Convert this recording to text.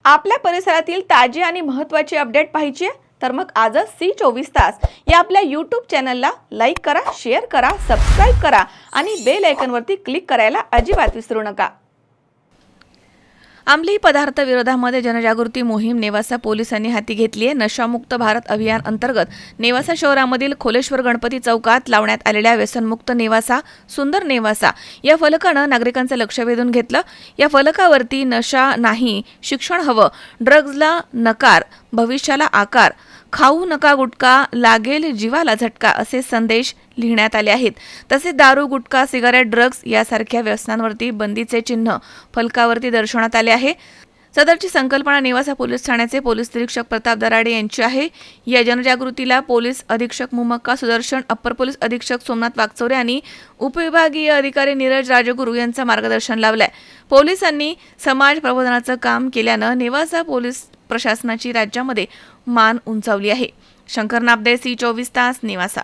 आपल्या परिसरातील ताजी आणि महत्त्वाची अपडेट पाहिजे आहे तर मग आजच C24 तास या आपल्या YouTube चॅनलला लाईक करा, शेअर करा, सबस्क्राइब करा आणि बेल आयकॉनवरती क्लिक करायला अजिबात विसरू नका। अंमली पदार्थ विरोधामध्ये जनजागृती मोहीम नेवासा पोलिसांनी हाती घेतली आहे। नशामुक्त भारत अभियान अंतर्गत नेवासा शहरामधील खोलेश्वर गणपती चौकात लावण्यात आलेल्या व्यसनमुक्त नेवासा सुंदर नेवासा या फलकानं नागरिकांचं लक्ष वेधून घेतलं। या फलकावरती नशा नाही, शिक्षण हवं, ड्रग्जला नकार, भविष्याला आकार, खाऊ नका गुटखा, लागेल जीवाला झटका असे संदेश लिहिण्यात आले आहेत। तसेच दारू, गुटखा, सिगारेट, ड्रग्ज यासारख्या व्यसनांवरती बंदीचे चिन्ह फलकावरती दर्शवण्यात आले आहे। सदरची संकल्पना नेवासा पोलीस ठाण्याचे पोलीस निरीक्षक प्रताप दराडे यांची आहे। या जनजागृतीला पोलीस अधीक्षक मुमक्का सुदर्शन, अप्पर पोलीस अधीक्षक सोमनाथ वागचौरे आणि उपविभागीय अधिकारी नीरज राजगुरू यांचं मार्गदर्शन लावलंय। पोलिसांनी समाज प्रबोधनाचं काम केल्यानं नेवासा पोलीस प्रशासनाची राज्यामध्ये मान उंचावली आहे। शंकर नाबदे, C24 तास, नेवासा।